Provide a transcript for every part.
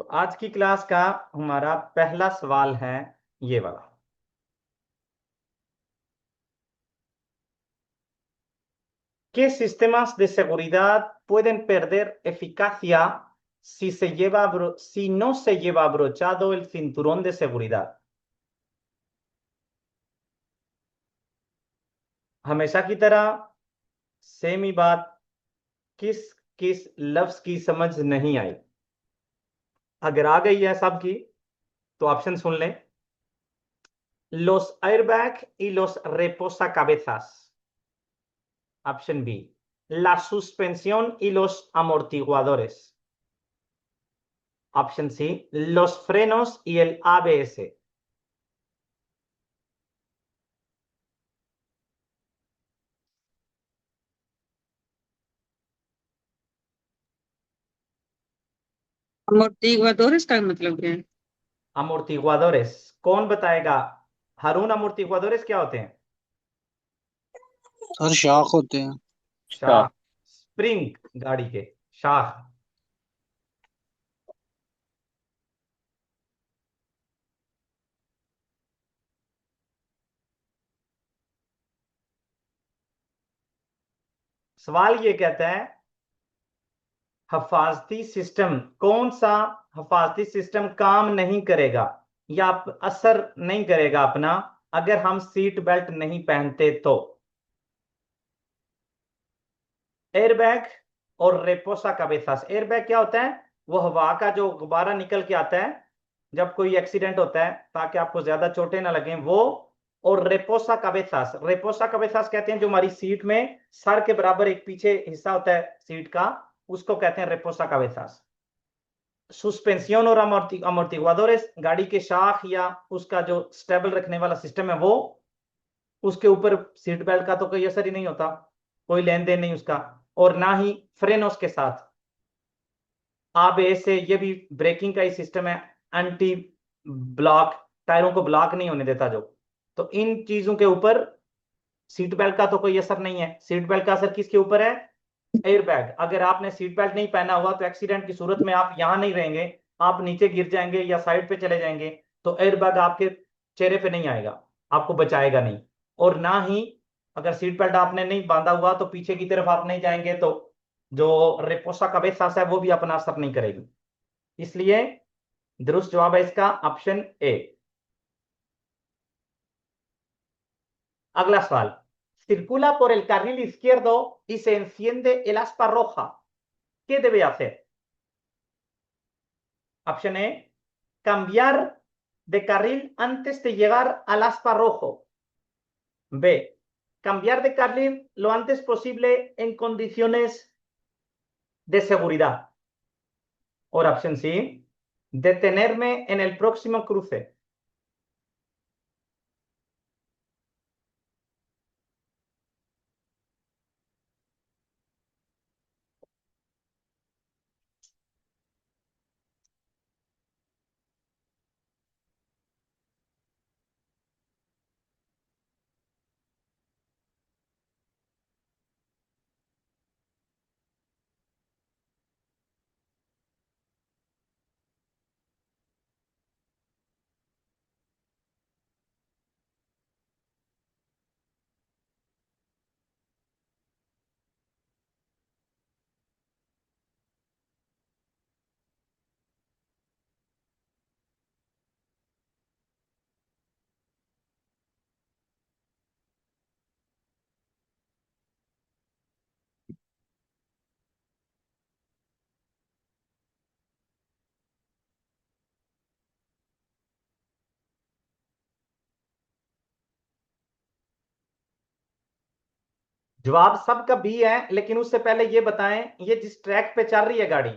तो आज की क्लास का हमारा पहला सवाल है ये वाला। ¿Qué sistemas de seguridad pueden perder eficacia si no se lleva abrochado el cinturón de seguridad? हमेशा की तरह सेम ही बात, किस किस लफ्ज की समझ नहीं आई? अगर आ गई है सबकी तो ऑप्शन सुन लें। Los airbag y los reposacabezas. Option B. La suspensión y los amortiguadores. Option C. Los frenos y el ABS. amortiguadores का मतलब क्या है? Amortiguadores. कौन बताएगा? हारून, amortiguadores क्या होते हैं? सर शाख होते हैं। शाह। स्प्रिंग गाड़ी के शाह। सवाल ये कहता है हिफाजती सिस्टम, कौन सा हिफाजती सिस्टम काम नहीं करेगा या असर नहीं करेगा अपना अगर हम सीट बेल्ट नहीं पहनते तो? एयरबैग और रेपोसा कबेसास। एयरबैग क्या होता है? वो हवा का जो गुब्बारा निकल के आता है जब कोई एक्सीडेंट होता है ताकि आपको ज्यादा चोटें ना लगें, वो। और रेपोसा कबेसास, रेपोसा कबेसास कहते हैं जो हमारी सीट में सर के बराबर एक पीछे हिस्सा होता है सीट का, उसको कहते हैं रेपोसा कबेसास। सुस्पेंसियोन और अमोर्टिगुआदोरेस, गाड़ी के शाख या उसका जो स्टेबल रखने वाला सिस्टम है वो, उसके ऊपर सीट बेल्ट का तो कोई असर ही नहीं होता, कोई लेन देन नहीं उसका। और ना ही फ्रेनोस के साथ। ABS से ये भी ब्रेकिंग का ही सिस्टम है, एंटी ब्लॉक, टायरों को ब्लॉक नहीं होने देता जो। तो इन चीजों के ऊपर सीट बेल्ट का तो कोई असर नहीं है। सीट बेल्ट का असर किसके ऊपर है? एयरबैग। अगर आपने सीट बेल्ट नहीं पहना हुआ तो एक्सीडेंट की सूरत में आप यहां नहीं रहेंगे, आप नीचे गिर जाएंगे या साइड पे चले जाएंगे, तो एयरबैग आपके चेहरे पे नहीं आएगा, आपको बचाएगा नहीं। और ना ही अगर सीट बेल्ट आपने नहीं बांधा हुआ तो पीछे की तरफ आप नहीं जाएंगे तो जो रेपोसा कबेसास है वो भी अपना असर नहीं करेगी। इसलिए दुरुस्त जवाब है इसका ऑप्शन ए। अगला सवाल। Circula por el carril izquierdo y se enciende el aspa roja. ¿Qué debe hacer? Opción E, cambiar de carril antes de llegar al aspa rojo. B, cambiar de carril lo antes posible en condiciones de seguridad. O opción C, detenerme en el próximo cruce. जवाब सबका B है, लेकिन उससे पहले ये बताएं ये जिस ट्रैक पे चल रही है गाड़ी,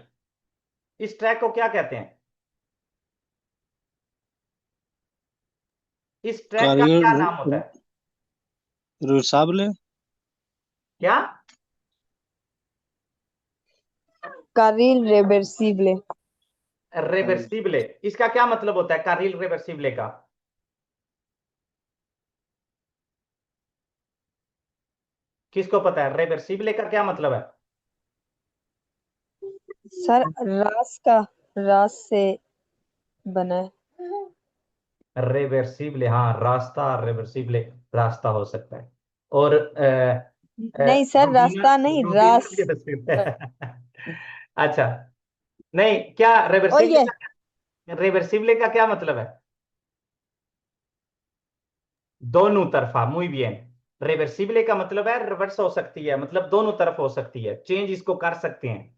इस ट्रैक को क्या कहते हैं? इस ट्रैक का क्या नाम होता है? रिसाबले। क्या? Carril reversible. रिवर्सिबले। इसका क्या मतलब होता है कार्रिल रिवर्सिबले का? किसको पता है रिवर्सिबले का क्या मतलब है? सर रास्ता रास से बना है। रिवर्सिबल, हाँ रास्ता, रिवर्सिबल रास्ता हो सकता है। और नहीं सर, रूटीनर, रास्ता नहीं, रूटीनर रास। भी हो सकता है। अच्छा, नहीं क्या ओ रिवर्सिबल ये का, रिवर्सिबल का क्या मतलब है? दोनों तरफा, muy bien। रिवर्सिबल का मतलब है रिवर्स हो सकती है, मतलब दोनों तरफ हो सकती है, चेंज इसको कर सकते हैं।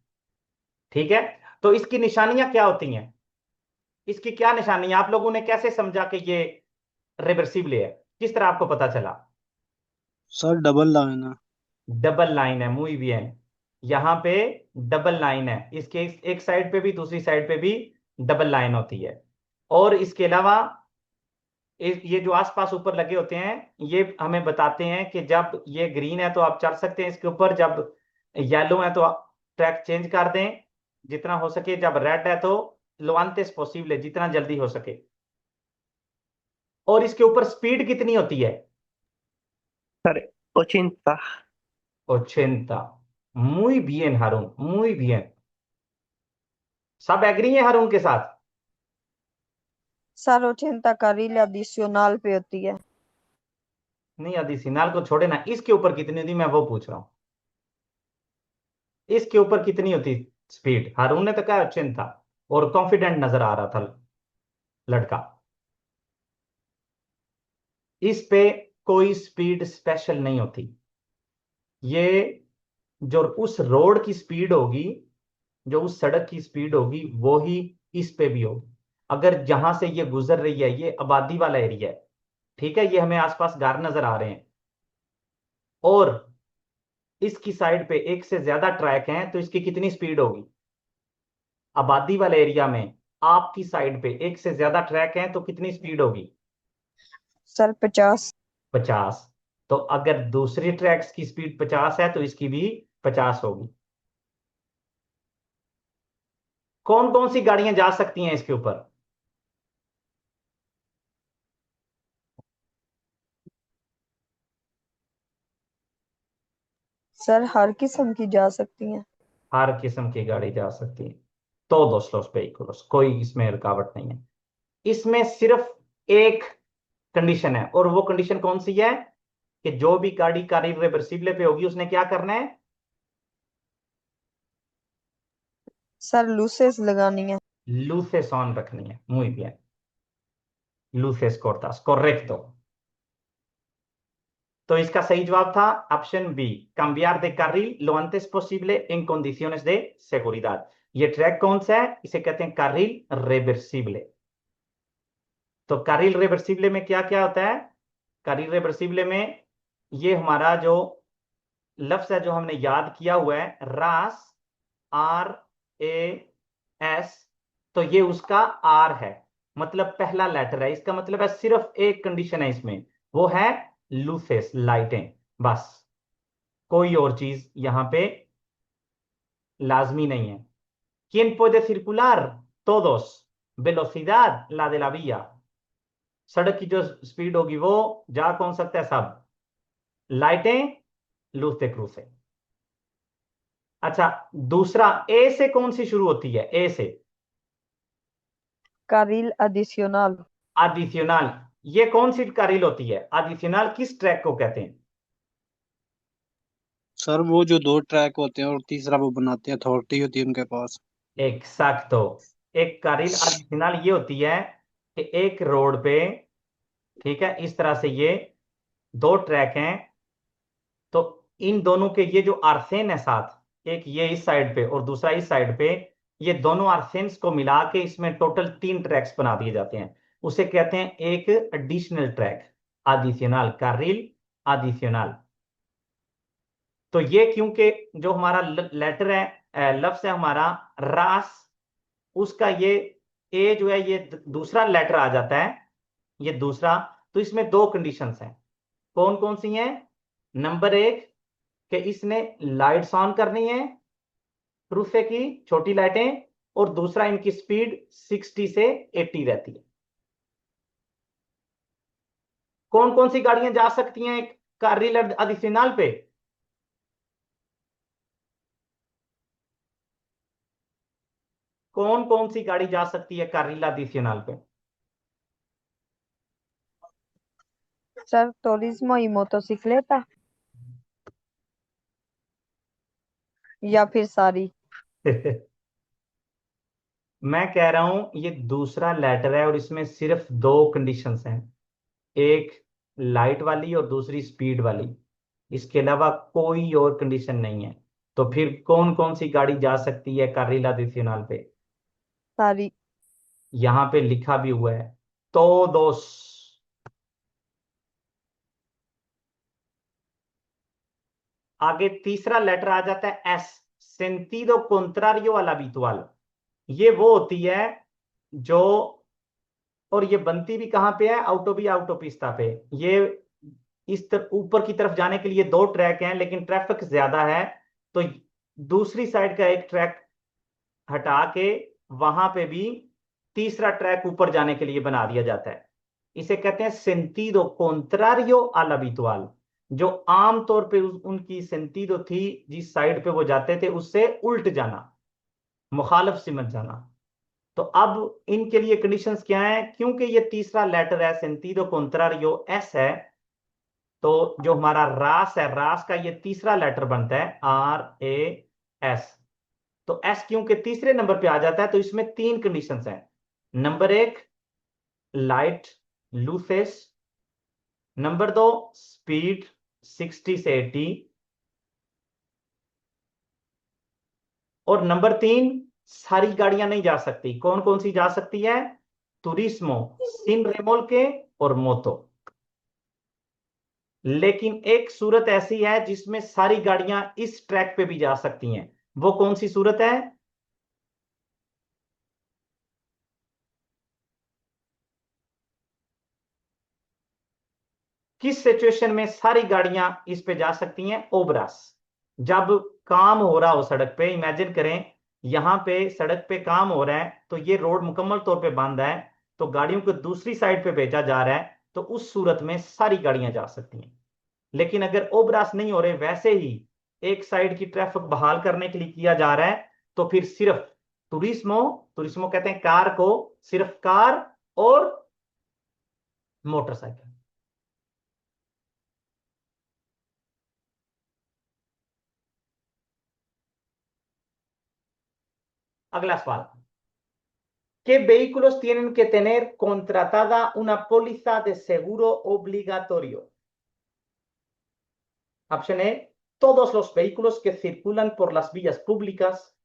ठीक है, तो इसकी निशानियां क्या होती हैं? इसकी क्या निशानी है? आप लोगों ने कैसे समझा कि ये रिवर्सिबल है? किस तरह आपको पता चला? सर डबल लाइन है। डबल लाइन है, muy bien। यहां पे डबल लाइन है, इसके एक साइड पे भी दूसरी साइड पे भी डबल लाइन होती है। और इसके अलावा ये जो आसपास ऊपर लगे होते हैं, ये हमें बताते हैं कि जब ये ग्रीन है तो आप चल सकते हैं इसके ऊपर, जब येलो है तो आप ट्रैक चेंज कर दें जितना हो सके, जब रेड है तो लो antes posible, जितना जल्दी हो सके। और इसके ऊपर स्पीड कितनी होती है? सर 80। 80। muy bien हारून, muy bien। सब एग्री है हारून के साथ? सर 80 का रील एडिशनल पे होती है। नहीं, आदि सिनाल को छोड़े ना, इसके ऊपर कितनी होती मैं वो पूछ रहा हूँ। इसके ऊपर कितनी होती स्पीड? हारून ने तो कहा 80 था, और कॉन्फिडेंट नजर आ रहा था लड़का। इस पे कोई स्पीड स्पेशल नहीं होती। ये जो उस रोड की स्पीड होगी, जो उस सड़क की स्पीड होगी, वो ही इस पे भी होगी। अगर जहां से ये गुजर रही है, ये आबादी वाला एरिया है, ठीक है, ये हमें आसपास घर नजर आ रहे हैं, और इसकी साइड पे एक से ज्यादा ट्रैक हैं, तो इसकी कितनी स्पीड होगी? आबादी वाले एरिया में आपकी साइड पे एक से ज्यादा ट्रैक हैं तो कितनी स्पीड होगी? सर 50। 50। तो अगर दूसरी ट्रैक्स की स्पीड 50 है तो इसकी भी 50 होगी। कौन कौन सी गाड़ियां जा सकती हैं इसके ऊपर? सर हर किस्म की जा सकती हैं। हर किस्म की गाड़ी जा सकती है। todos los vehículos, कोई इसमें रुकावट नहीं है। इसमें सिर्फ एक कंडीशन है, और वो कंडीशन कौन सी है? कि जो भी गाड़ी का रिवर्सिबल पे होगी उसने क्या करना है? सर लूसेस लगानी है। लूसेस ऑन रखनी है, muy bien। लूसेस cortas, correcto। तो इसका सही जवाब था option B, cambiar de carril lo antes posible en condiciones de seguridad। ये ट्रैक कौन सा है? इसे कहते हैं carril reversible। तो carril reversible में क्या क्या होता है? carril reversible में ये हमारा जो लफ्ज है जो हमने याद किया हुआ है, रास, आर ए एस, तो ये उसका आर है, मतलब पहला लेटर है। इसका मतलब है सिर्फ एक कंडीशन है इसमें, वो है लूसेस, लाइटें, बस। कोई और चीज यहां पे लाजमी नहीं है। ¿Quién puede circular? Todos। velocidad la de la vía। सड़क की जो स्पीड होगी वो जा कौन सकता है? सब। लाइटें लूस de cruce। अच्छा, दूसरा ए से कौन सी शुरू होती है? ए से कारil adicional। आदिशनल। ये कौन सी कारिल होती है? आदिशनल किस ट्रैक को कहते हैं? सर वो जो दो ट्रैक होते हैं और तीसरा वो बनाते हैं, अथॉरिटी होती है उनके पास। एक्सैक्टो। एक कारिल आदिशनल ये होती है कि एक रोड पे, ठीक है, इस तरह से ये दो ट्रैक हैं, तो इन दोनों के ये जो आर्सेन है साथ, एक ये इस साइड पे और दूसरा इस साइड पे, ये दोनों आर्सेन्स को मिला के इसमें टोटल 3 ट्रैक्स बना दिए जाते हैं। उसे कहते हैं एक एडिशनल ट्रैक, आदिशनल कारिल, आदिशनल। तो ये क्योंकि जो हमारा लेटर है, लफ्ज है हमारा रास, उसका ये ए जो है ये दूसरा लेटर आ जाता है, ये दूसरा। तो इसमें दो कंडीशंस हैं। कौन कौन सी हैं? नंबर एक, कि इसने लाइट्स ऑन करनी है, रूफे की छोटी लाइटें, और दूसरा इनकी स्पीड 60 से 80 रहती है। कौन कौन सी गाड़ियां जा सकती हैं कार्रिल एडिशनल पे? कौन कौन सी गाड़ी जा सकती है कार्रिला adicional पे? सर turismo y motocicleta या फिर सारी? मैं कह रहा हूं ये दूसरा लेटर है और इसमें सिर्फ दो कंडीशंस हैं, एक लाइट वाली और दूसरी स्पीड वाली, इसके अलावा कोई और कंडीशन नहीं है। तो फिर कौन कौन सी गाड़ी जा सकती है कार्रिला adicional पे? सारी। यहां पे लिखा भी हुआ है todos। आगे तीसरा लेटर आ जाता है एस, सेंटिडो contrario al habitual। ये वो होती है जो, और ये बनती भी कहां पे है, autopista पे। ये ऊपर की तरफ जाने के लिए दो ट्रैक हैं लेकिन ट्रैफिक ज्यादा है, तो दूसरी साइड का एक ट्रैक हटा के वहां पे भी तीसरा ट्रैक ऊपर जाने के लिए बना दिया जाता है। इसे कहते हैं सेंटिडो contrario al habitual। जो आम तौर पे उनकी सेंटिडो थी, जिस साइड पे वो जाते थे उससे उल्ट जाना, मुखालिफ सिमत जाना। तो अब इनके लिए कंडीशंस क्या है, क्योंकि ये तीसरा लेटर है सेंटिडो contrario एस है, तो जो हमारा रास है, रास का ये तीसरा लेटर बनता है RAS। तो एस क्योंकि तीसरे नंबर पे आ जाता है तो इसमें तीन कंडीशंस हैं। नंबर एक लाइट लूसेस, नंबर दो स्पीड 60 से 80, और नंबर तीन सारी गाड़ियां नहीं जा सकती। कौन कौन सी जा सकती है? तुरिस्मो, सिन रेमोल्के और मोतो। लेकिन एक सूरत ऐसी है जिसमें सारी गाड़ियां इस ट्रैक पे भी जा सकती हैं। वो कौन सी सूरत है? किस सिचुएशन में सारी गाड़ियां इस पे जा सकती हैं? ओब्रास, जब काम हो रहा हो सड़क पे, इमेजिन करें यहां पे सड़क पे काम हो रहा है तो ये रोड मुकम्मल तौर पे बंद है, तो गाड़ियों को दूसरी साइड पे भेजा जा रहा है, तो उस सूरत में सारी गाड़ियां जा सकती हैं। लेकिन अगर ओब्रास नहीं हो रहे, वैसे ही एक साइड की ट्रैफिक बहाल करने के लिए किया जा रहा है, तो फिर सिर्फ तुरिस्मो, तुरिस्मो कहते हैं कार को, सिर्फ कार और मोटरसाइकिल। अगला सवाल, ¿qué vehículos tienen que tener contratada una póliza de seguro obligatorio? Opción E, todos los vehículos que circulan por las vías públicas.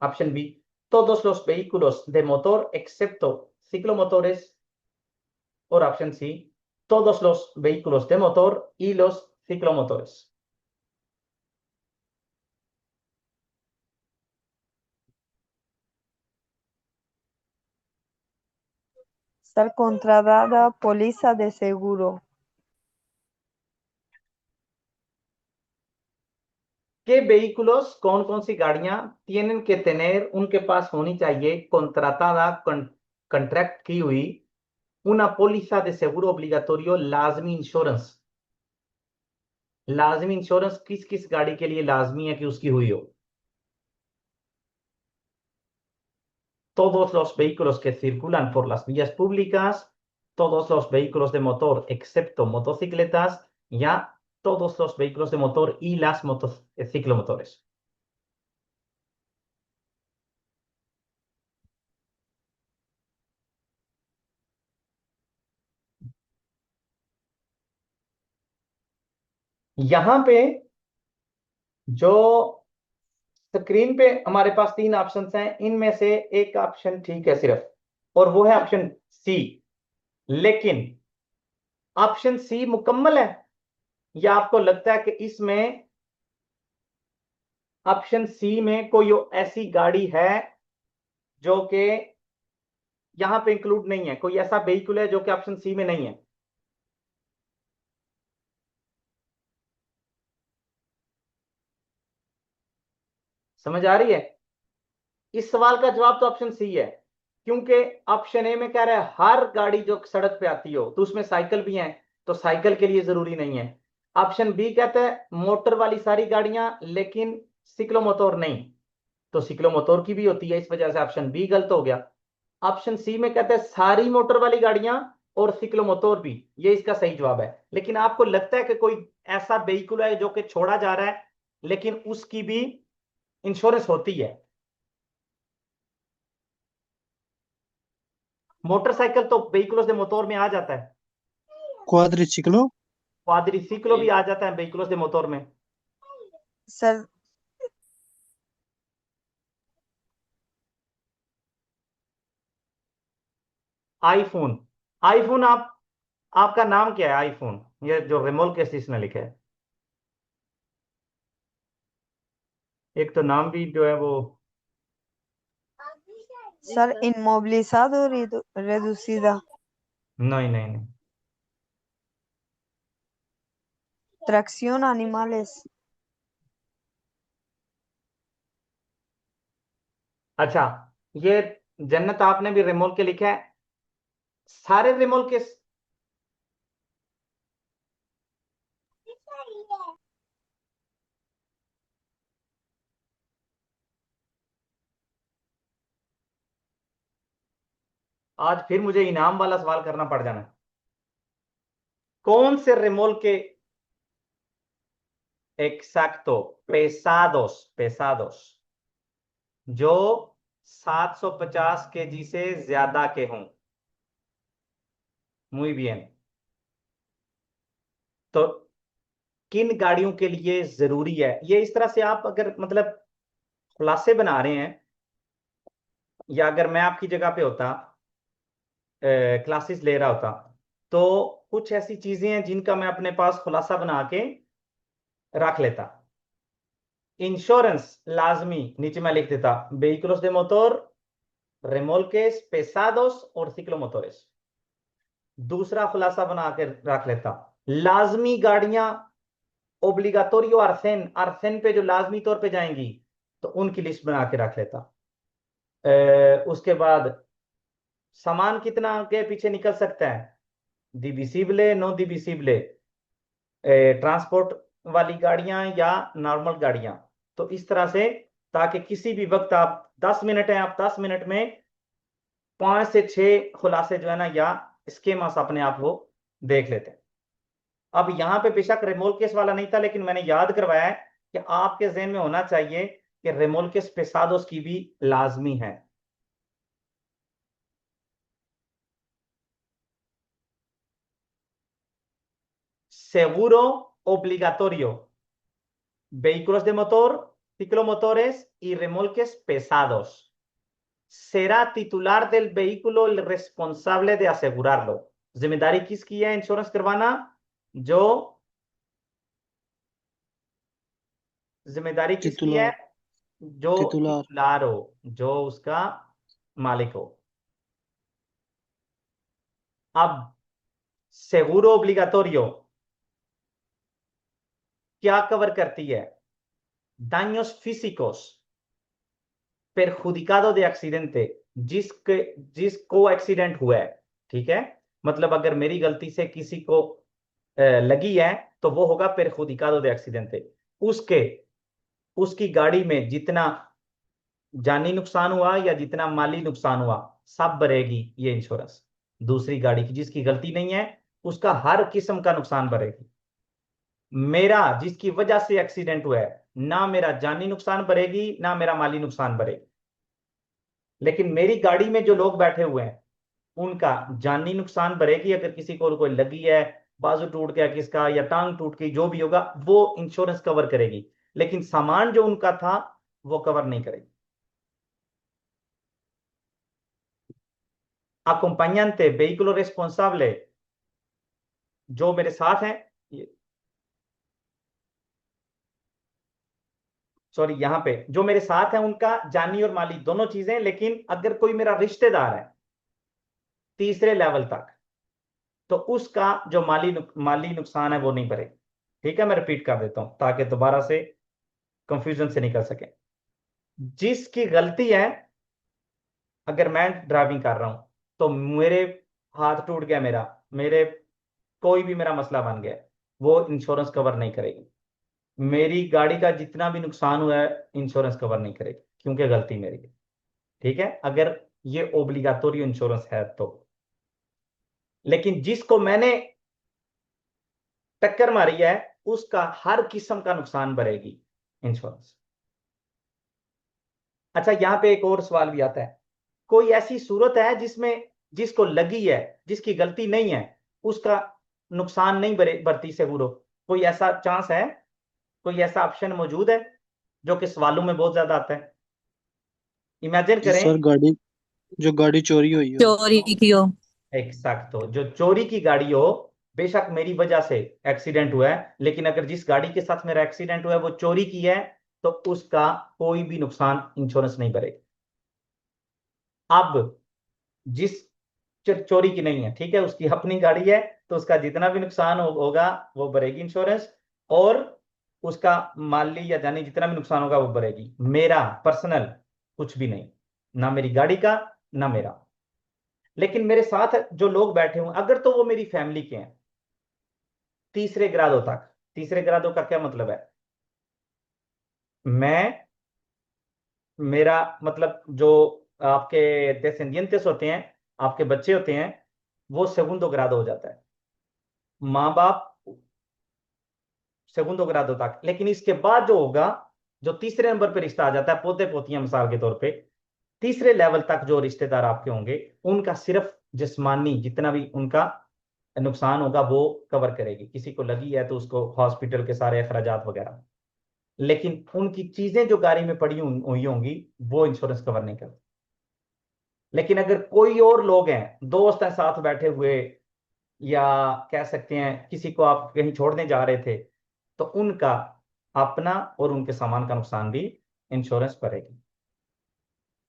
Opción B, todos los vehículos de motor excepto ciclomotores. O opción C, todos los vehículos de motor y los ciclomotores. Sir contratada póliza de seguro। ¿Qué vehículos, कौन कौन सी गाड़ियां tienen que tener, उनके पास होनी चाहिए contratada, contract की हुई, una póliza de seguro obligatorio, लाजमी insurance? लाजमी इंश्योरेंस किस किस गाड़ी के लिए लाजमी है कि उसकी हुई हो? Todos los vehículos que circulan por las vías públicas, todos los vehículos de motor excepto motocicletas, ya todos los vehículos de motor y las ciclomotores. यहां पे जो स्क्रीन पे हमारे पास तीन ऑप्शंस हैं, इनमें से एक ऑप्शन ठीक है सिर्फ, और वो है ऑप्शन सी। लेकिन ऑप्शन सी मुकम्मल है या आपको लगता है कि इसमें ऑप्शन सी में कोई ऐसी गाड़ी है जो कि यहां पे इंक्लूड नहीं है, कोई ऐसा व्हीकल है जो कि ऑप्शन सी में नहीं है? समझ आ रही है? इस सवाल का जवाब तो ऑप्शन सी है, क्योंकि ऑप्शन ए में कह रहा है हर गाड़ी जो सड़क पे आती हो, तो उसमें साइकिल भी है, तो साइकिल के लिए जरूरी नहीं है। ऑप्शन बी कहता है मोटर वाली सारी गाड़ियां लेकिन सिक्लोमोटर नहीं। तो सिक्लोमोटोर की भी होती है, इस वजह से ऑप्शन बी गलत हो गया। ऑप्शन सी में कहते हैं सारी मोटर वाली गाड़ियां और सिक्लोमोटोर भी, ये इसका सही जवाब है। लेकिन आपको लगता है कि कोई ऐसा व्हीकल है जो कि छोड़ा जा रहा है लेकिन उसकी भी इंश्योरेंस होती है? मोटरसाइकिल तो व्हीकलों से मोटोर में आ जाता है, क्वाड्रिसिक्लो। क्वाड्रिसिक्लो भी आ जाता है व्हीकलों से मोटोर में। सर आईफोन, आईफोन आप, आपका नाम क्या है आईफोन, ये जो रिमोल के शीश में लिखा है? एक तो नाम भी जो है वो, Sir, inmovilizado o reducida. नहीं नहीं नहीं। Tracción a animales. अच्छा, ये जन्नत आपने भी रिमोल के लिखा है, सारे रिमोल के। आज फिर मुझे इनाम वाला सवाल करना पड़ जाना है। कौन से रिमोल के, एक्सैक्टो, पेसादोस, पेसादोस, जो 750 केजी से ज्यादा के हों? muy bien। तो किन गाड़ियों के लिए जरूरी है ये? इस तरह से आप अगर मतलब खुलासे बना रहे हैं, या अगर मैं आपकी जगह पे होता, क्लासेस ले रहा होता, तो कुछ ऐसी चीजें हैं जिनका मैं अपने पास खुलासा बना के रख लेता। इंश्योरेंस लाजमी नीचे मैं लिख देता, vehículos de motor, remolques pesados और ciclomotores। दूसरा खुलासा बना के रख लेता, लाजमी गाड़ियां ओब्लिगाटोरियो आर्सेन, आर्सेन पे जो लाजमी तौर पे जाएंगी तो उनकी लिस्ट बना के रख लेता। उसके बाद सामान कितना आगे पीछे निकल सकता है, डिविसिबले, नो डिविसिबले, ट्रांसपोर्ट वाली गाड़ियां या नॉर्मल गाड़ियां। तो इस तरह से, ताकि किसी भी वक्त आप 10 मिनट है, आप 10 मिनट में 5 से 6 खुलासे जो है ना या स्कीमास अपने आप वो देख लेते हैं। अब यहां पे बेशक रेमोल्केस वाला नहीं था, लेकिन मैंने याद करवाया है कि आपके जहन में होना चाहिए कि रेमोल्केस पेसादोस की भी लाजमी है। Seguro obligatorio, vehículos de motor, ciclomotores y remolques pesados. Será titular del vehículo el responsable de asegurarlo। जिम्मेदारी किसकी है इंश्योरेंस करवाना? जो जिम्मेदारी किसकी है? टिटुलर। जो टिटुलर। titular हो, जो उसका मालिक हो। अब सेगुरो ओब्लिगाटोरियो क्या कवर करती है? daños físicos perjudicado de accidente, जिसको एक्सीडेंट हुआ है, ठीक है? मतलब अगर मेरी गलती से किसी को लगी है तो वो होगा perjudicado de accidente। उसके उसकी गाड़ी में जितना जानी नुकसान हुआ या जितना माली नुकसान हुआ, सब भरेगी ये इंश्योरेंस। दूसरी गाड़ी की जिसकी गलती नहीं है उसका हर किस्म का नुकसान भरेगी। मेरा जिसकी वजह से एक्सीडेंट हुआ है, ना मेरा जानी नुकसान भरेगी ना मेरा माली नुकसान भरेगी, लेकिन मेरी गाड़ी में जो लोग बैठे हुए हैं उनका जानी नुकसान भरेगी। अगर किसी को कोई लगी है, बाजू टूट गया किसका या टांग टूट गई, जो भी होगा वो इंश्योरेंस कवर करेगी, लेकिन सामान जो उनका था वो कवर नहीं करेगी। acompañante, vehículo responsable, जो मेरे साथ हैं, सॉरी यहाँ पे जो मेरे साथ हैं उनका जानी और माली दोनों चीजें, लेकिन अगर कोई मेरा रिश्तेदार है तीसरे लेवल तक तो उसका जो माली नुकसान है वो नहीं भरेगा। ठीक है, मैं रिपीट कर देता हूं ताकि दोबारा से कंफ्यूजन से निकल सके। जिसकी गलती है, अगर मैं ड्राइविंग कर रहा हूं तो मेरे हाथ टूट गया, मेरे कोई भी मेरा मसला बन गया, वो इंश्योरेंस कवर नहीं करेगी। मेरी गाड़ी का जितना भी नुकसान हुआ है इंश्योरेंस कवर नहीं करेगी। क्योंकि गलती मेरी है। ठीक है, अगर ये ओब्लिगाटोरी इंश्योरेंस है तो। लेकिन जिसको मैंने टक्कर मारी है उसका हर किस्म का नुकसान भरेगी इंश्योरेंस। अच्छा, यहां पे एक और सवाल भी आता है, कोई ऐसी सूरत है जिसमें जिसको लगी है, जिसकी गलती नहीं है, उसका नुकसान नहीं भरती सेगुरो? कोई ऐसा चांस है? कोई ऐसा ऑप्शन मौजूद है जो कि सवालों में बहुत ज्यादा आता है? इमेजिन जी करें। सर, गाड़ी जो गाड़ी चोरी हुई हो। चोरी की हो। एग्जैक्ट, तो जो चोरी की गाड़ी हो, बेशक मेरी वजह से एक्सीडेंट हुआ है, लेकिन अगर जिस गाड़ी के साथ मेरा एक्सीडेंट हुआ है वो चोरी की है, तो उसका कोई भी नुकसान इंश्योरेंस नहीं भरेगा। अब जिस चोरी की नहीं है, ठीक है, उसकी अपनी गाड़ी है, तो उसका जितना भी नुकसान होगा वो भरेगी इंश्योरेंस। और उसका माली या जानी जितना भी नुकसान होगा वो भरेगी। मेरा पर्सनल कुछ भी नहीं, ना मेरी गाड़ी का ना मेरा। लेकिन मेरे साथ जो लोग बैठे हुए, अगर तो वो मेरी फैमिली के हैं, तीसरे ग्रादों तक। तीसरे ग्रादों का क्या मतलब है? मैं, मेरा मतलब जो आपके descendientes होते हैं, आपके बच्चे होते हैं, वो segundo grado हो जाता है। माँ बाप segundo grado तक। लेकिन इसके बाद जो होगा, जो तीसरे नंबर पे रिश्ता आ जाता है, पोते पोतियां मिसाल के तौर पे, तीसरे लेवल तक जो रिश्तेदार आपके होंगे, उनका सिर्फ जिस्मानी जितना भी उनका नुकसान होगा वो कवर करेगी। किसी को लगी है तो उसको हॉस्पिटल के सारे अखराजात वगैरह। लेकिन उनकी चीजें जो गाड़ी में पड़ी हुई होंगी वो इंश्योरेंस कवर नहीं करती। लेकिन अगर कोई और लोग हैं, दोस्त हैं साथ बैठे हुए, या कह सकते हैं किसी को आप कहीं छोड़ने जा रहे थे, तो उनका अपना और उनके सामान का नुकसान भी इंश्योरेंस भरेगी।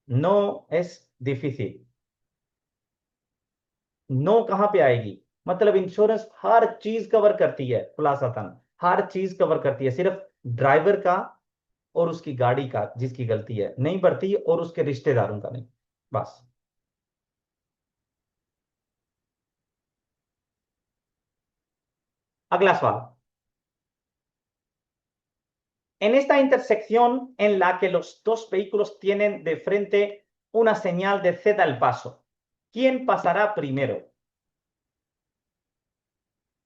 No S deficit. नो कहां पे आएगी? मतलब इंश्योरेंस हर चीज कवर करती है, खुलासातन हर चीज कवर करती है, सिर्फ ड्राइवर का और उसकी गाड़ी का जिसकी गलती है नहीं भरती, और उसके रिश्तेदारों का नहीं, बस। अगला सवाल। En esta intersección en la que los dos vehículos tienen de frente una señal de ceda al paso, ¿quién pasará primero?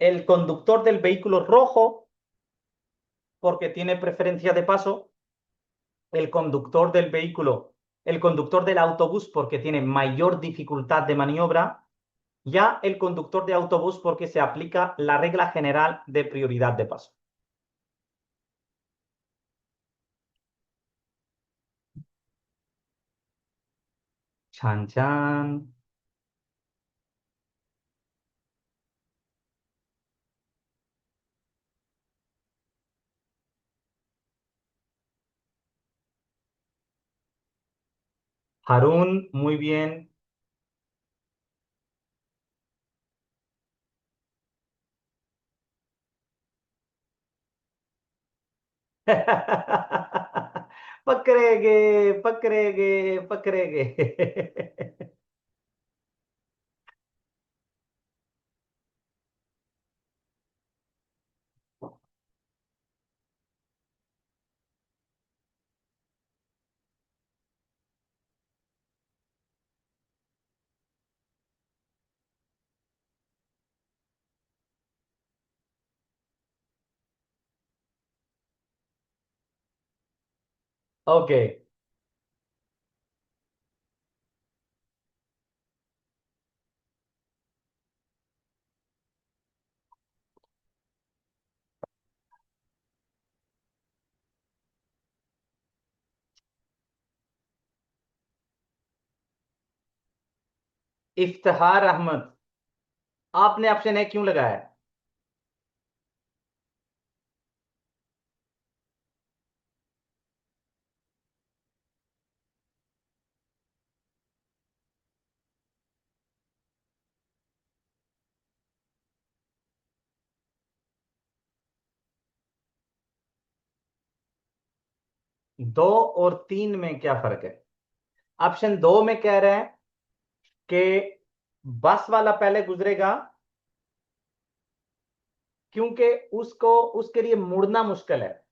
¿El conductor del vehículo rojo porque tiene preferencia de paso? ¿El conductor del vehículo, el conductor del autobús porque tiene mayor dificultad de maniobra? ¿Ya el conductor de autobús porque se aplica la regla general de prioridad de paso? Chan chan. Harun, muy bien. पकड़ेगे पकड़ेगे पकड़ेगे। Okay. Iftikhar Ahmed, आपने option ए क्यों लगाया? दो और तीन में क्या फर्क है? ऑप्शन दो में कह रहे हैं कि बस वाला पहले गुजरेगा क्योंकि उसको उसके लिए मुड़ना मुश्किल है,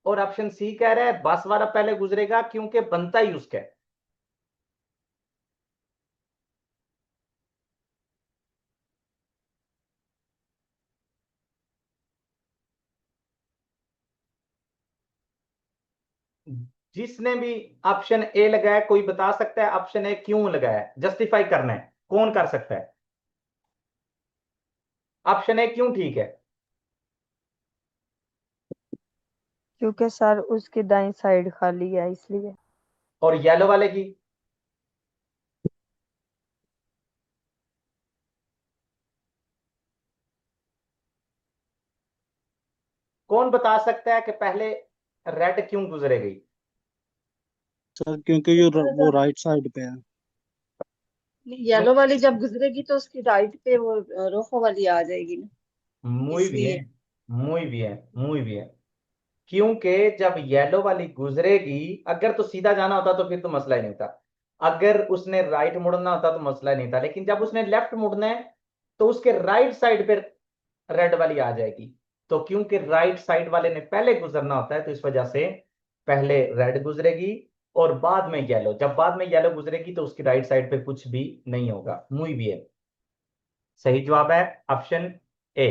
और ऑप्शन सी कह रहा है बस वाला पहले गुजरेगा क्योंकि बनता ही उसका है। जिसने भी ऑप्शन ए लगाया कोई बता सकता है ऑप्शन ए क्यों लगाया, जस्टिफाई करना है, कौन कर सकता है? ऑप्शन ए क्यों ठीक है? क्योंकि सर उसकी दाईं साइड खाली है इसलिए। और येलो वाले की? कौन बता सकता है कि पहले रेड क्यों गुजरेगी? सर क्योंकि वो राइट साइड पे है। क्यों? येलो वाली जब गुजरेगी तो उसकी राइट पे वो रोखो वाली आ जाएगी ना, muy इसलिए। bien, muy bien, muy bien। क्योंकि जब येलो वाली गुजरेगी, अगर तो सीधा जाना होता तो फिर तो मसला ही नहीं था, अगर उसने राइट मुड़ना होता तो मसला ही नहीं था, लेकिन जब उसने लेफ्ट मुड़ना है तो उसके राइट साइड पे रेड वाली आ जाएगी। तो क्योंकि राइट साइड वाले ने पहले गुजरना होता है तो इस वजह से पहले रेड गुजरेगी और बाद में येलो। जब बाद में येलो गुजरेगी तो उसकी राइट साइड पे कुछ भी नहीं होगा। muy bien, सही जवाब है ऑप्शन ए।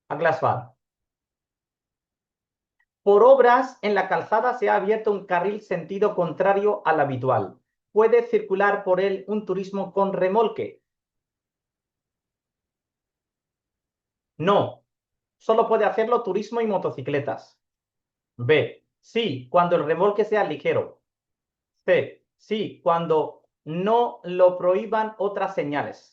अगला सवाल। Por obras en la calzada se ha abierto un carril sentido contrario al habitual. ¿Puede circular por él un turismo con remolque? No, solo puede hacerlo turismo y motocicletas. B, sí, cuando el remolque sea ligero. C, sí, cuando no lo prohíban otras señales.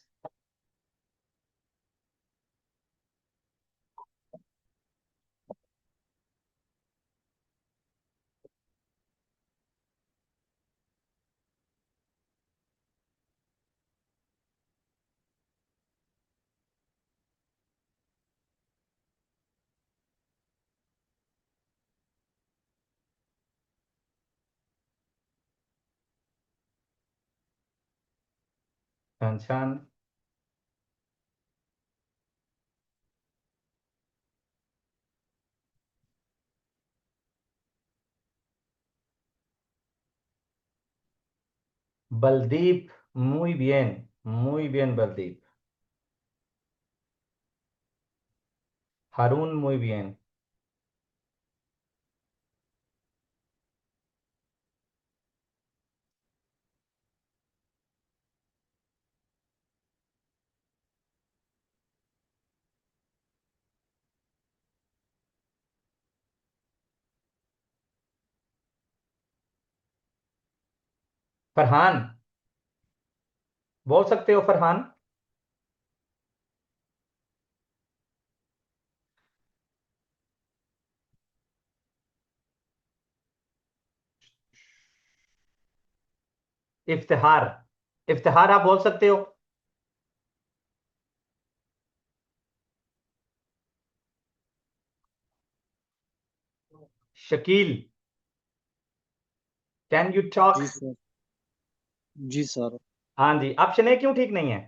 छान छान। Baldeep, muy bien Baldeep. हारून, muy bien। Farhan, बोल सकते हो फरहान? इफ्तिहार, इफ्तिहार आप बोल सकते हो? Shakeel, can you talk? जी सर। जी सर। हाँ जी, ऑप्शन ए क्यों ठीक नहीं है?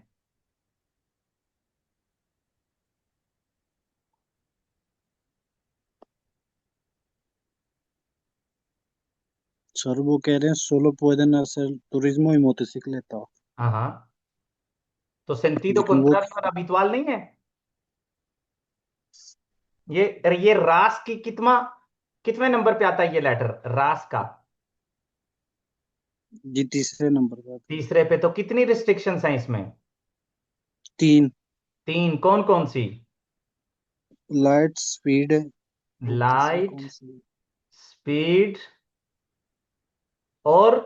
सर वो कह रहे हैं solo pueden hacer turismo y motocicleta। हाँ हाँ, तो sentido लेकिन वो contrario और habitual नहीं है? ये रास की कितना, कितने नंबर पे आता है ये लेटर रास का? जी तीसरे नंबर पर। तीसरे पे। तो कितनी रिस्ट्रिक्शंस हैं इसमें? 3। तीन, कौन कौन सी? लाइट स्पीड और तीसरी लाइट, कौन सी? स्पीड और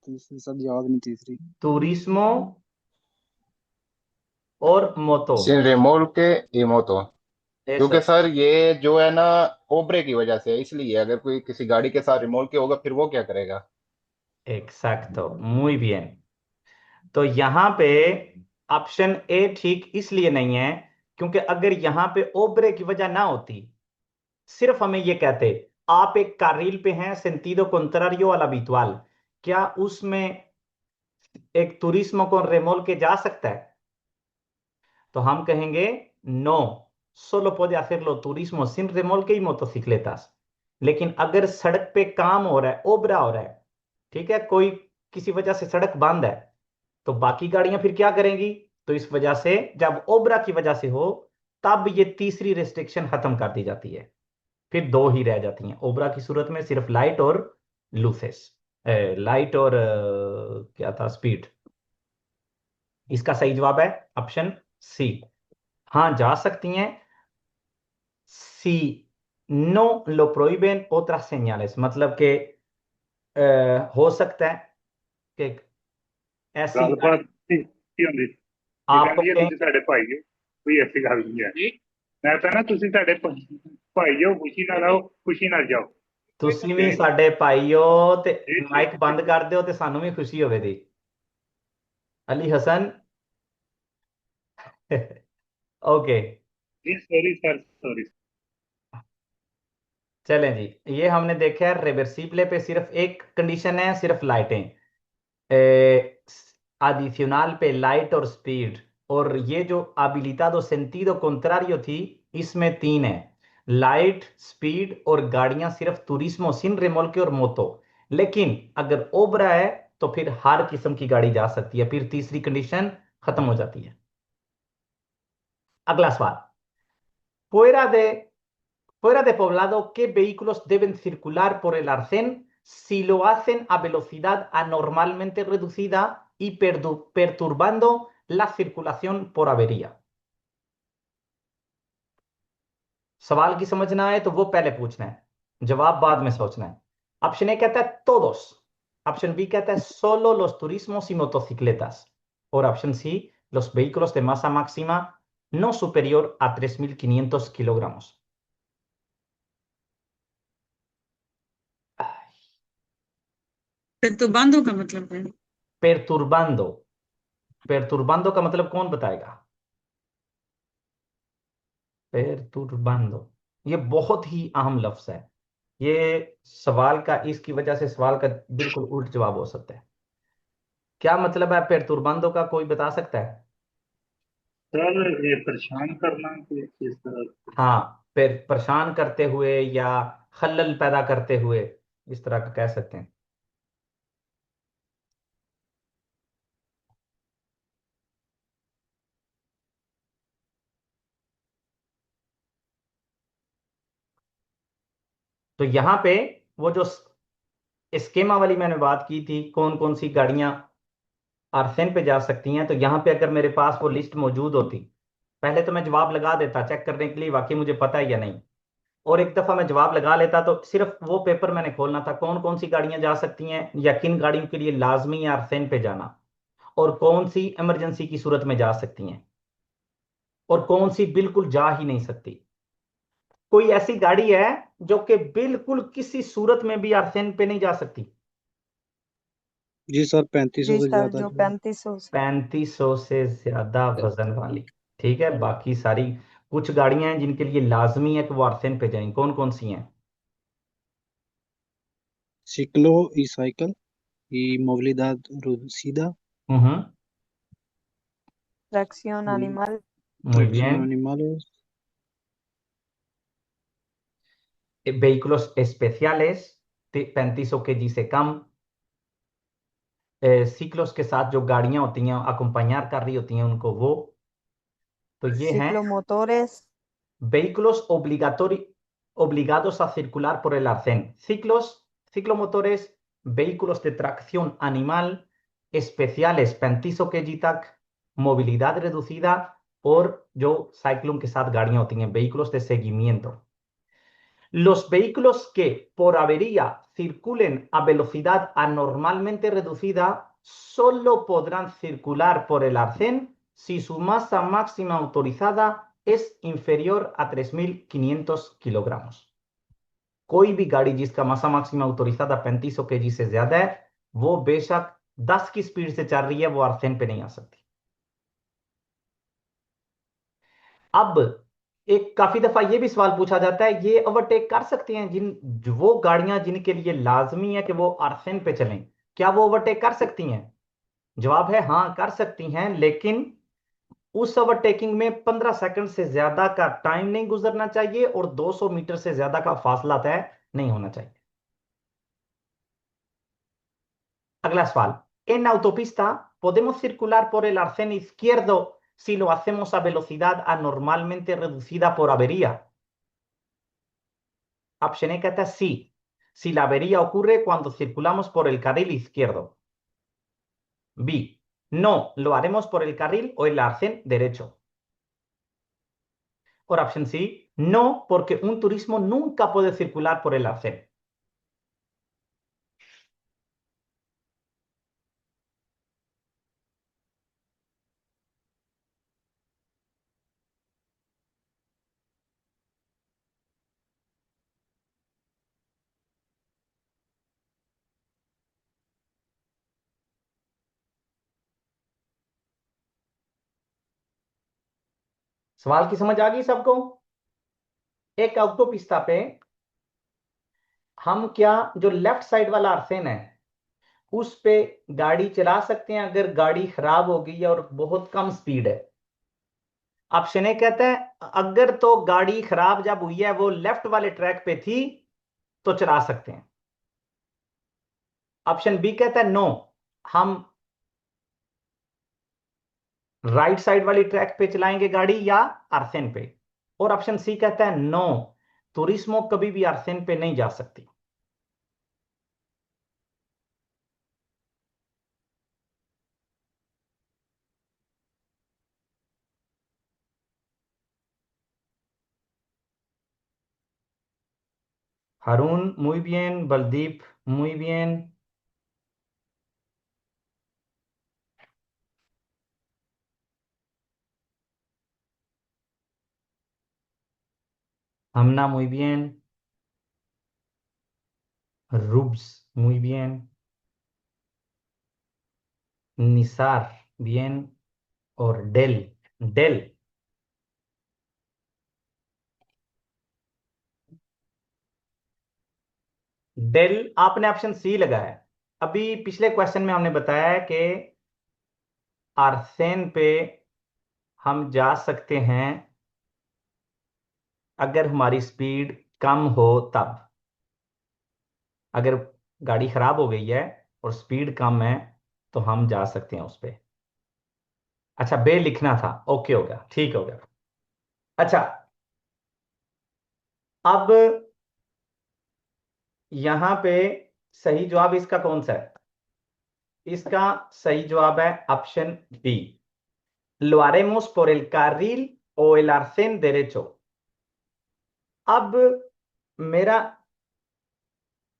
तीसरी सर याद नहीं तीसरी। तुरिस्मो और मोतो। sin remolque y moto। ऐसा क्योंकि है। सर ये जो है ना ओब्रे की वजह से है, इसलिए अगर कोई किसी गाड़ी के साथ रिमोट के होगा फिर वो क्या करेगा। एक्सैक्टो, muy bien। तो यहां पे ऑप्शन ए ठीक इसलिए नहीं है क्योंकि अगर यहां पे ओब्रे की वजह ना होती, सिर्फ हमें ये कहते आप एक कार्रिल पे हैं सेंटिdo contrario al habitual, क्या उसमें एक तुरिस्मो को रेमोल के जा सकता है? तो हम कहेंगे no, solo puede hacerlo turismo sin remolque y motocicletas। लेकिन अगर सड़क पे काम हो रहा है, ओबरा हो रहा है, ठीक है, कोई किसी वजह से सड़क बंद है, तो बाकी गाड़ियां फिर क्या करेंगी? तो इस वजह से जब ओबरा की वजह से हो, तब ये तीसरी रेस्ट्रिक्शन खत्म कर दी जाती है। फिर दो ही रह जाती हैं ओबरा की सूरत में, सिर्फ लाइट और लूसेस, लाइट और क्या था, स्पीड। इसका सही जवाब है ऑप्शन सी। हाँ, जा सकती हैं। सी नो लो प्रोहिबेन otras señales, मतलब कि हो सकता है कि ऐसी ਗੱਲਬਾਤ ਕੀ ਹੁੰਦੀ ਇਹ आप ਕਹਿੰਦੀ ਹੈ कहें ਤੁਸੀਂ ਸਾਡੇ ਭਾਈ ਹੋ, ਕੋਈ ਐਸੀ ਗੱਲ ਨਹੀਂ ਹੈ। ਮੈਂ ਤਾਂ ਨਾ ਤੁਸੀਂ ਸਾਡੇ ਭਾਈ ਹੋ, ਖੁਸ਼ੀ ਨਾਲ ਰਹੋ, ਖੁਸ਼ੀ ਨਾਲ ਜਾਓ। ਤੁਸੀਂ ਵੀ ਸਾਡੇ ਭਾਈ ਹੋ ਤੇ ਜੀ ਮਾਈਕ ਬੰਦ ਕਰ ਦਿਓ ਤੇ ਸਾਨੂੰ ਵੀ ਖੁਸ਼ੀ ਹੋਵੇ ਦੀ। अली हसन ओके, ਜੀ ਸੌਰੀ ਸਰ, ਸੌਰੀ। चलें जी। ये हमने देखा है रिवर्सिबले पे सिर्फ एक कंडीशन है, सिर्फ लाइटें। adicional पे लाइट और स्पीड, और ये जो habilitado sentido contrario थी, इसमें तीन है, लाइट, स्पीड और गाड़ियां सिर्फ तुरिस्मो सिन रेमोल्के और मोतो। लेकिन अगर ओबरा है तो फिर हर किस्म की गाड़ी जा सकती है, फिर तीसरी कंडीशन खत्म हो जाती है। अगला सवाल, fuera de fuera de poblado, ¿qué vehículos deben circular por el arcén si lo hacen a velocidad anormalmente reducida y perturbando la circulación por avería? सवाल की समझना है तो वो पहले पूछना है, जवाब बाद में सोचना है। ऑप्शन ए कहता है todos, ऑप्शन बी कहता है solo los turismos y motocicletas, और option C los vehículos de masa máxima no superior a 3.500 kilogramos। फिर तो बंदों का मतलब है। perturbando, perturbando का मतलब कौन बताएगा? perturbando, ये बहुत ही अहम लफ्ज है। ये सवाल का, इसकी वजह से सवाल का बिल्कुल उल्ट जवाब हो सकता है। क्या मतलब है perturbando का, कोई बता सकता है? सर ये परेशान करना कोई किस तरह। हाँ, परेशान करते हुए या खलल पैदा करते हुए, इस तरह का कह सकते हैं। तो यहां पे वो जो स्कीमा वाली मैंने बात की थी, कौन कौन सी गाड़ियां आर्सेन पे जा सकती हैं, तो यहां पे अगर मेरे पास वो लिस्ट मौजूद होती, पहले तो मैं जवाब लगा देता चेक करने के लिए वाकई मुझे पता है या नहीं, और एक दफा मैं जवाब लगा लेता तो सिर्फ वो पेपर मैंने खोलना था, कौन कौन सी गाड़ियां जा सकती हैं या किन गाड़ियों के लिए लाजमी है आर्सेन पे जाना, और कौन सी इमरजेंसी की सूरत में जा सकती हैं, और कौन सी बिल्कुल जा ही नहीं सकती। कोई ऐसी गाड़ी है जो कि बिल्कुल किसी सूरत में भी आर्सेन पे नहीं जा सकती? जी सर, 3500 जी से सर, ज्यादा जो जो 3500 से 3500 से ज्यादा वजन वाली, ठीक है। बाकी सारी, कुछ गाड़ियां हैं जिनके लिए लाजमी है कि वो आर्सेन पे जाएं, कौन कौन सी हैं? ciclo y cycle y movilidad reducida हम्म, traction animal, muy tracción bien। animales vehículos especiales, 3500 kg से कम, ciclos के साथ जो गाड़ियां होती हैं अकम्पानियार कर रही होती हैं उनको, वो तो ये हैं ciclomotores, vehículos obligados a circular por el arcén. Ciclomotores, vehículos de tracción animal, especiales 35 kg तक, movilidad reducida, और जो साइक्लोन के साथ गाड़ियां होती हैं, vehículos de seguimiento। Los vehículos que por avería circulen a velocidad anormalmente reducida solo podrán circular por el arcén si su masa máxima autorizada es inferior a 3.500 kilogramos। कोई भी गाड़ी जिसका मासा मैक्सिमम autorizada 3500 kg से ज्यादा है, वो बेशक 10 की स्पीड से चल रही है, वो आर्सेन पे नहीं आ सकती। अब एक काफी दफा ये भी सवाल पूछा जाता है, ये ओवरटेक कर सकती हैं वो गाड़ियां जिनके लिए लाजमी है कि वो आर्सेन पे चलें, क्या वो ओवरटेक कर सकती हैं? जवाब है हाँ, कर सकती हैं, लेकिन उस ओवरटेकिंग में 15 सेकंड से ज्यादा का टाइम नहीं गुजरना चाहिए और 200 मीटर से ज्यादा का फासला तय नहीं होना चाहिए। अगला सवाल, en autopista podemos circular por el arcén izquierdo si lo hacemos a velocidad anormalmente reducida por avería. Opción E कहता है sí, si la avería ocurre cuando circulamos por el carril izquierdo. B, no, lo haremos por el carril o el arcén derecho. Por opción C, no, porque un turismo nunca puede circular por el arcén. सवाल की समझ आ गई सबको? एक ऑटोपिस्टा पे हम क्या जो लेफ्ट साइड वाला आर्सेन है उस पे गाड़ी चला सकते हैं अगर गाड़ी खराब हो गई है और बहुत कम स्पीड है। ऑप्शन ए कहता है अगर तो गाड़ी खराब जब हुई है वो लेफ्ट वाले ट्रैक पे थी तो चला सकते हैं। ऑप्शन बी कहता है नो, हम राइट साइड वाली ट्रैक पे चलाएंगे गाड़ी या आर्सेन पे। और ऑप्शन सी कहता है नो, तुरिस्मो कभी भी आर्सेन पे नहीं जा सकती। Harun, muy bien. Baldeep, muy bien. Amna, muy bien. Rubs, muy bien. Nisar, bien. और डेल, डेल डेल आपने ऑप्शन सी लगाया। अभी पिछले क्वेश्चन में हमने बताया कि आर्सेन पे हम जा सकते हैं अगर हमारी स्पीड कम हो तब। अगर गाड़ी खराब हो गई है और स्पीड कम है तो हम जा सकते हैं उस पे। अच्छा, बे लिखना था, ओके हो गया, ठीक हो गया। अच्छा, अब यहां पे सही जवाब इसका कौन सा है? इसका सही जवाब है option B, lo haremos por el carril o el arcén derecho। अब मेरा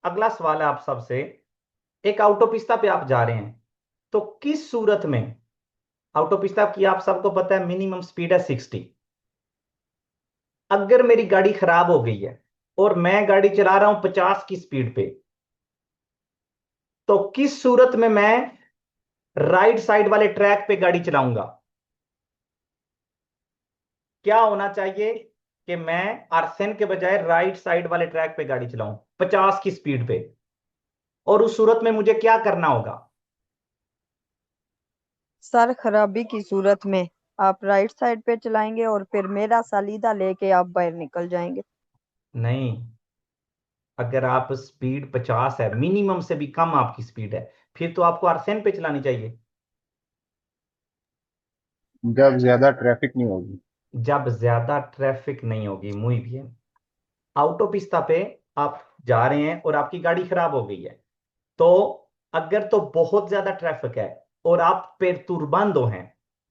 अगला सवाल है आप सबसे, एक ऑटोपिस्टा पे आप जा रहे हैं तो किस सूरत में, ऑटोपिस्टा की आप सबको पता है मिनिमम स्पीड है 60। अगर मेरी गाड़ी खराब हो गई है और मैं गाड़ी चला रहा हूं 50 की स्पीड पे, तो किस सूरत में मैं राइट साइड वाले ट्रैक पे गाड़ी चलाऊंगा? क्या होना चाहिए कि मैं आर्सेन के बजाय राइट साइड वाले ट्रैक पे गाड़ी चलाऊं 50 की स्पीड पे, और उस सूरत में मुझे क्या करना होगा? सर खराबी की सूरत में आप राइट साइड पे चलाएंगे और फिर मेरा सालीदा लेके आप बाहर निकल जाएंगे। नहीं, अगर आप स्पीड 50 है, मिनिमम से भी कम आपकी स्पीड है, फिर तो आपको आर्सेन पे चलानी चाहिए। जब ज्यादा ट्रैफिक नहीं होगी। जब ज्यादा ट्रैफिक नहीं होगी, मुई भी। ऑटोपिस्टा पे आप जा रहे हैं और आपकी गाड़ी खराब हो गई है, तो अगर तो बहुत ज्यादा ट्रैफिक है और आप पेरतुरबंद हैं,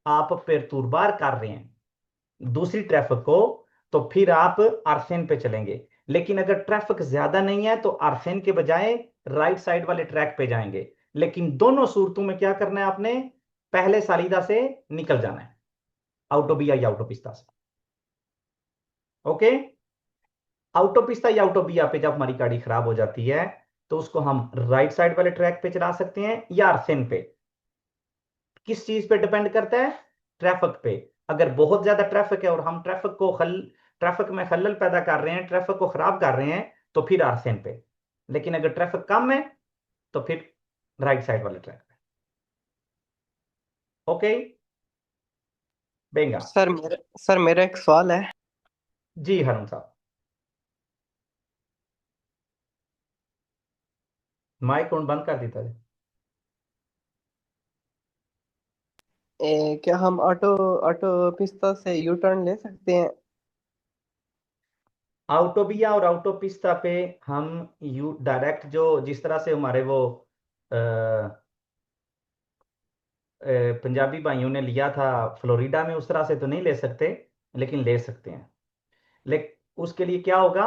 आप पेरतुरबार कर रहे हैं दूसरी ट्रैफिक को, तो फिर आप आर्सेन पे चलेंगे। लेकिन अगर ट्रैफिक ज्यादा नहीं है तो आर्सेन के बजाय राइट साइड वाले ट्रैक पे जाएंगे। लेकिन दोनों सूरतों में क्या करना है आपने? पहले सालिदा से निकल जाना है, आउटोबिया या आउटोपिस्ता से। ओके, आउटोपिस्ता या आउटोबिया पे जब हमारी गाड़ी खराब हो जाती है तो उसको हम राइट साइड वाले ट्रैक पे चला सकते हैं या आर्सेन पे। किस चीज पे डिपेंड करता है? ट्रैफिक पे। अगर बहुत ज्यादा ट्रैफिक है और हम ट्रैफिक में खलल पैदा कर रहे हैं, ट्रैफिक को खराब कर रहे हैं, तो फिर आर्सेन पे। लेकिन अगर ट्रैफिक कम है तो फिर राइट साइड वाले ट्रैक पे। ओके, बेंगा। सर मेरा एक सवाल है। जी हरुण साहब, माइक कौन बंद कर देता है? क्या हम ऑटो ऑटो पिस्ता से यू टर्न ले सकते हैं? आउटोबिया और आउटोपिस्ता पे हम यू डायरेक्ट जो जिस तरह से हमारे वो अ, पंजाबी भाइयों ने लिया था फ्लोरिडा में, उस तरह से तो नहीं ले सकते, लेकिन ले सकते हैं। लेकिन उसके लिए क्या होगा,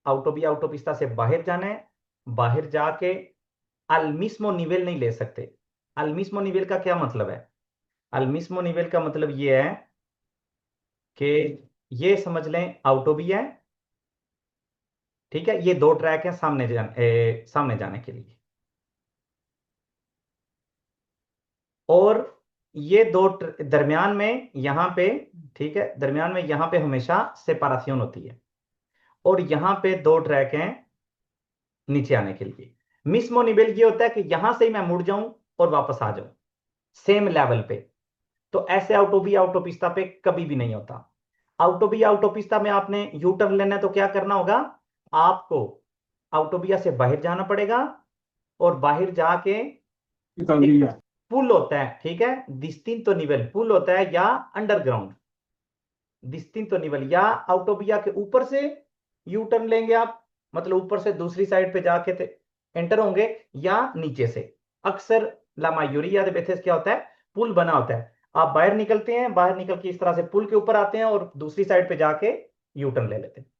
आउटोबिया आउटोपिस्ता से बाहर जाना है, बाहर जाके अल मिस्मो निवेल नहीं ले सकते। अल मिस्मो निवेल का क्या मतलब है? अल मिस्मो निवेल का मतलब ये है कि ये समझ लें आउटोबिया है, ठीक है, ये दो ट्रैक हैं सामने जाने के लिए, और ये दो दरमियान में यहां पे, ठीक है, दरमियान में यहां पे हमेशा सेपारेशन होती है, और यहां पे दो ट्रैक हैं नीचे आने के लिए। मिस्मो निवेल ये होता है कि यहां से ही मैं मुड़ जाऊं और वापस आ जाऊं सेम लेवल पे। तो ऐसे आउटोबिया आउटोपिस्ता पे कभी भी नहीं होता। आउटोबिया आउटोपिस्ता में आपने यू टर्न लेना है तो क्या करना होगा, आपको आउटोबिया से बाहर जाना पड़ेगा, और बाहर जाके एक पुल होता है, ठीक है, डिस्टिंतो निवेल पुल होता है, या अंडरग्राउंड डिस्टिंतो निवेल, या आउटोबिया के ऊपर से यू टर्न लेंगे आप, मतलब ऊपर से दूसरी साइड पे जाके एंटर होंगे, या नीचे से। अक्सर ला मायोरिया दे बेथेस क्या होता है, पुल बना होता है, आप बाहर निकलते हैं, बाहर निकल के इस तरह से पुल के ऊपर आते हैं और दूसरी साइड पे जाके यू टर्न ले लेते हैं।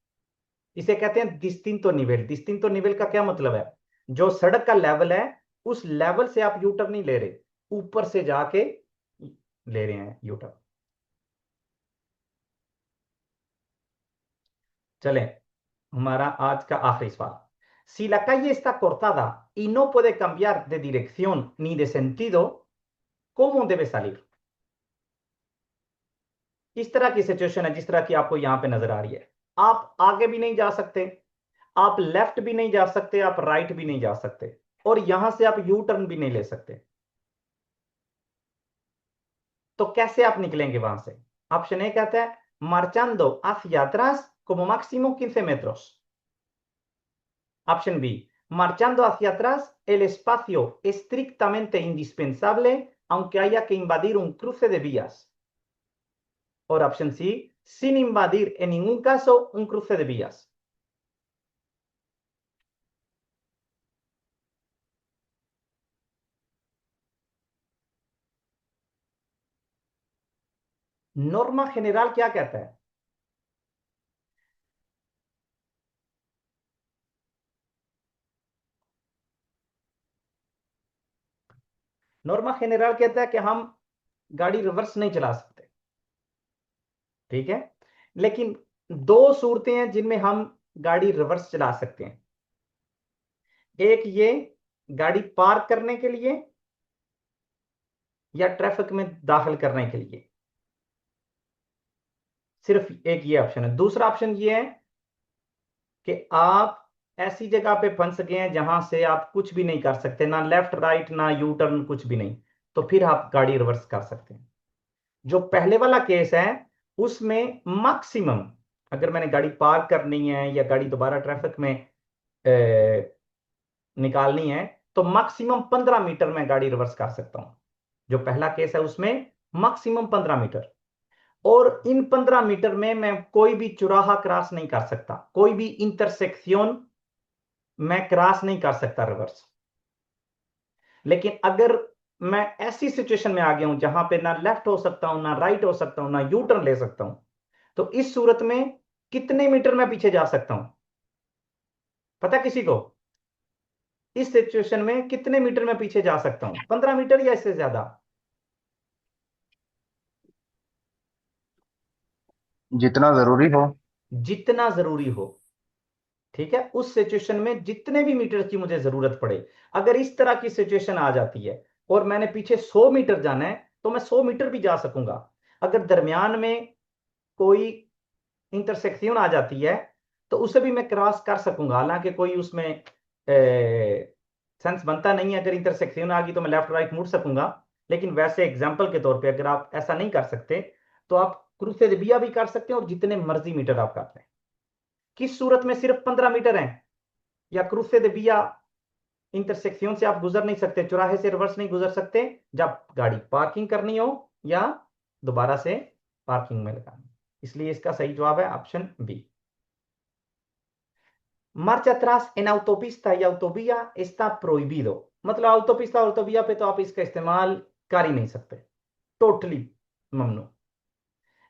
इसे कहते हैं डिस्टिंतो निवेल। डिस्टिंतो निवेल का क्या मतलब है, जो सड़क का लेवल है उस लेवल से आप यू टर्न नहीं ले रहे, ऊपर से जाके ले रहे हैं यू टर्न। चलें, हमारा आज का आखिरी सवाल। Si la calle está cortada y no puede cambiar de dirección ni de sentido, ¿cómo debe salir? इस तरह की सिचुएशन है जिस तरह की आपको यहां पे नजर आ रही है। आप आगे भी नहीं जा सकते, आप लेफ्ट भी नहीं जा सकते, आप राइट भी नहीं जा सकते, और यहां से आप यू टर्न भी नहीं ले सकते। तो कैसे आप निकलेंगे वहां से? ऑप्शन ए कहता है marchando hacia atrás como máximo 15 metros. Option B, marchando hacia atrás el espacio estrictamente indispensable, aunque haya que invadir un cruce de vías. Or option C, sin invadir en ningún caso un cruce de vías. Norma general क्या कहता है? Norma general कहता है कि हम गाड़ी reverse नहीं चला सकते, ठीक है, लेकिन दो सूरतें हैं जिनमें हम गाड़ी रिवर्स चला सकते हैं। एक ये गाड़ी पार्क करने के लिए, या ट्रैफिक में दाखिल करने के लिए, सिर्फ एक ये ऑप्शन है। दूसरा ऑप्शन ये है कि आप ऐसी जगह पे फंस गए हैं जहां से आप कुछ भी नहीं कर सकते, ना लेफ्ट राइट ना यू टर्न, कुछ भी नहीं, तो फिर आप गाड़ी रिवर्स कर सकते हैं। जो पहले वाला केस है उसमें मैक्सिमम, अगर मैंने गाड़ी पार्क करनी है या गाड़ी दोबारा ट्रैफिक में निकालनी है, तो मैक्सिमम 15 मीटर में गाड़ी रिवर्स कर सकता हूं। जो पहला केस है उसमें मैक्सिमम 15 मीटर, और इन 15 मीटर में मैं कोई भी चौराहा क्रॉस नहीं कर सकता, कोई भी इंटरसेक्शन मैं क्रॉस नहीं कर सकता रिवर्स। लेकिन अगर मैं ऐसी सिचुएशन में आ गया हूं जहां पे ना लेफ्ट हो सकता हूं, ना राइट हो सकता हूं, ना यू टर्न ले सकता हूं, तो इस सूरत में कितने मीटर मैं पीछे जा सकता हूं? पता किसी को इस सिचुएशन में कितने मीटर मैं पीछे जा सकता हूं? 15 मीटर या इससे ज्यादा? जितना जरूरी हो। जितना जरूरी हो, ठीक है, उस सिचुएशन में जितने भी मीटर की मुझे जरूरत पड़े। अगर इस तरह की सिचुएशन आ जाती है और मैंने पीछे 100 मीटर जाना है तो मैं 100 मीटर भी जा सकूंगा। अगर दरमियान में कोई इंटरसेक्शन आ जाती है तो उसे भी मैं क्रॉस कर सकूंगा, हालांकि कोई उसमें सेंस बनता नहीं है। अगर इंटरसेक्शन आ गई तो मैं लेफ्ट राइट मुड़ सकूंगा, लेकिन वैसे एग्जाम्पल के तौर पे अगर आप ऐसा नहीं कर सकते तो आप क्रूज से बिया भी काट सकते हैं और जितने मर्जी मीटर आप काट लें। किस सूरत में सिर्फ 15 मीटर है या क्रूज से बिया इंटरसेक्शन से आप गुजर नहीं सकते, चौराहे से रिवर्स नहीं गुजर सकते, जब गाड़ी पार्किंग करनी हो या दोबारा से पार्किंग में लगानी। इसलिए इसका सही जवाब है option B. Marcha atrás en autopista y autovía está prohibido, मतलब autopista और autovía पे तो आप इसका इस्तेमाल कर ही नहीं सकते, टोटली ममनू।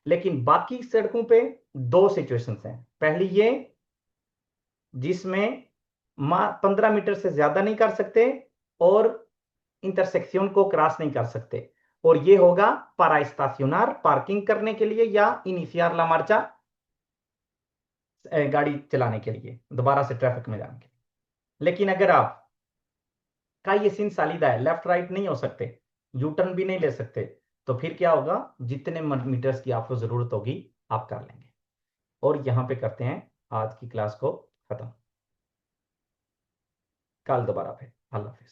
लेकिन बाकी सड़कों पे दो सिचुएशंस हैं। पहली ये जिसमें 15 मीटर से ज्यादा नहीं कर सकते और इंटरसेक्शन को क्रॉस नहीं कर सकते, और ये होगा para estacionar, पार्किंग करने के लिए, या iniciar la marcha, गाड़ी चलाने के लिए, दोबारा से ट्रैफिक में जाने के लिए। लेकिन अगर आप का ये सीन सालिदा है, लेफ्ट राइट नहीं हो सकते, यू टर्न भी नहीं ले सकते, तो फिर क्या होगा, जितने मीटर्स की आपको जरूरत होगी आप कर लेंगे। और यहां पे करते हैं आज की क्लास को खत्म। कल दोबारा फिर, अल्लाह हाफिज।